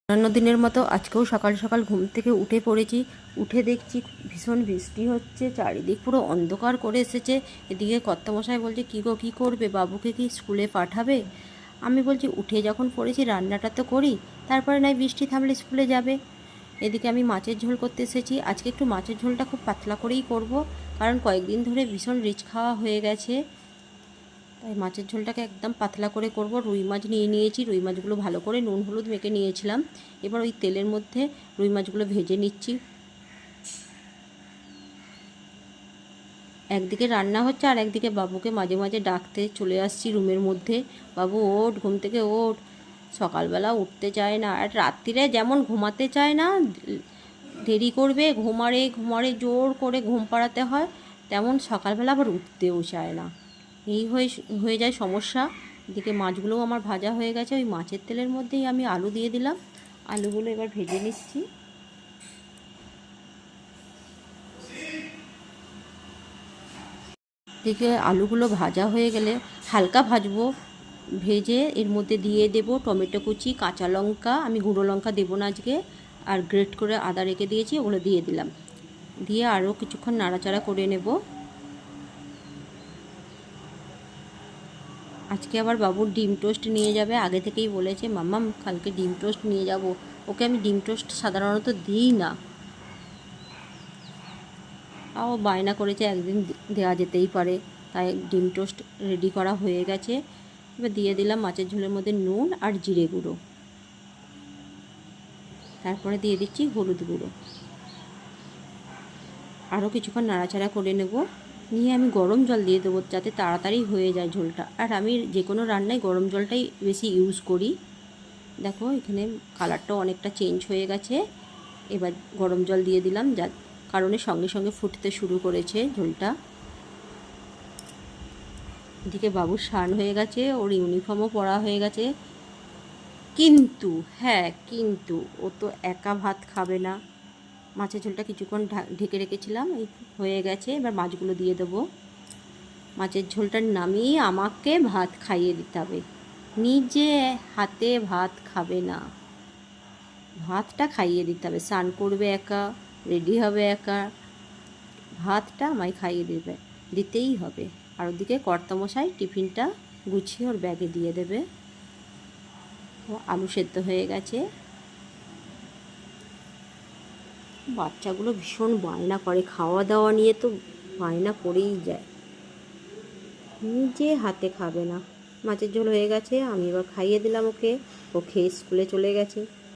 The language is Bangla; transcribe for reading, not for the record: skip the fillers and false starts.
অন্যান্য দিনের মতো আজকেও সকাল সকাল ঘুম থেকে উঠে পড়েছি। উঠে দেখছি ভীষণ বৃষ্টি হচ্ছে, চারিদিক পুরো অন্ধকার করে এসেছে। এদিকে কর্তামশাই বলছে কী গো কী করবে, বাবুকে কি স্কুলে পাঠাবে? আমি বলছি উঠে যখন পড়েছি রান্নাটা তো করি, তারপরে নয় বৃষ্টি থামলে স্কুলে যাবে। এদিকে আমি মাছের ঝোল করতে এসেছি। আজকে একটু মাছের ঝোলটা খুব পাতলা করেই করব, কারণ কয়েকদিন ধরে ভীষণ রিচ খাওয়া হয়ে গেছে। তাই মাছের ঝোলটাকে একদম পাতলা করে করব। রুই মাছ নিয়ে নিয়েছি, রুই মাছগুলো ভালো করে নুন হলুদ মেখে নিয়েছিলাম। এবার ওই তেলের মধ্যে রুই মাছগুলো ভেজে নিচ্ছি। একদিকে রান্না হচ্ছে আর একদিকে বাবুকে মাঝে মাঝে ডাকতে চলে আসছি রুমের মধ্যে। বাবু ওঠ, ঘুম থেকে ওঠ। সকালবেলা উঠতে চায় না, আর রাত্রিরে যেমন ঘুমাতে চায় না, দেরি করবে, ঘুমারে ঘুমারে জোর করে ঘুম পাড়াতে হয়, তেমন সকালবেলা আবার উঠতেও চায় না। এই হয়ে যায় সমস্যা। এদিকে মাছগুলোও আমার ভাজা হয়ে গেছে। ওই মাছের তেলের মধ্যেই আমি আলু দিয়ে দিলাম। আলুগুলো এবার ভেজে নিচ্ছি। এদিকে আলুগুলো ভাজা হয়ে গেলে হালকা ভাজবো, ভেজে এর মধ্যে দিয়ে দেব টমেটো কুচি, কাঁচা লঙ্কা, আমি গুঁড়ো লঙ্কা দেবো না আজকে, আর গ্রেট করে আদা রেখে দিয়েছি, ওগুলো দিয়ে দিলাম। দিয়ে আরও কিছুক্ষণ নাড়াচাড়া করে নেব। আজকে আবার বাবুর ডিম টোস্ট নিয়ে যাবে, আগে থেকেই বলেছে মাম্মাম কালকে ডিম টোস্ট নিয়ে যাব। ওকে আমি ডিম টোস্ট সাধারণত দিই না, তাও বায়না করেছে একদিন দেওয়া যেতেই পারে, তাই ডিম টোস্ট রেডি করা হয়ে গেছে। এবার দিয়ে দিলাম মাছের ঝোলের মধ্যে নুন আর জিরে গুঁড়ো, তারপরে দিয়ে দিচ্ছি হলুদ গুঁড়ো। আরও কিছুক্ষণ নাড়াচাড়া করে নেব। নিয়ে আমি গরম জল দিয়ে দেবো, যাতে তাড়াতাড়ি হয়ে যায় ঝোলটা। আর আমি যে কোনো রান্নায় গরম জলটাই বেশি ইউজ করি। দেখো এখানে কালারটাও অনেকটা চেঞ্জ হয়ে গেছে। এবার গরম জল দিয়ে দিলাম, যার কারণে সঙ্গে সঙ্গে ফুটতে শুরু করেছে ঝোলটা। এদিকে বাবুর স্নান হয়ে গেছে, ওর ইউনিফর্মও পরা হয়ে গেছে। কিন্তু ও তো একা ভাত খাবে না। মাছের ঝোলটা কিছুক্ষণ ঢেকে রেখেছিলাম, এই হয়ে গেছে। এবার মাছগুলো দিয়ে দেবো। মাছের ঝোলটা নামিয়ে আমাকে ভাত খাইয়ে দিতে হবে, নিজে হাতে ভাত খাবে না, ভাতটা খাইয়ে দিতে হবে। স্নান করবে একা, রেডি হবে একা, ভাতটা আমায় খাইয়ে দিতেই হবে। আর ওদিকে কর্তামশাই টিফিনটা গুছিয়ে ওর ব্যাগে দিয়ে দেবে। আলু সেদ্ধ হয়ে গেছে। বাচ্চাগুলো ভীষণ বায়না করে, খাওয়া দাওয়া নিয়ে তো বায়না করেই যায়, নিজে হাতে খাবে না। মাছের ঝোল হয়ে গেছে, আমি এবার খাইয়ে দিলাম ওকে। ও খেয়ে স্কুলে চলে গেছে।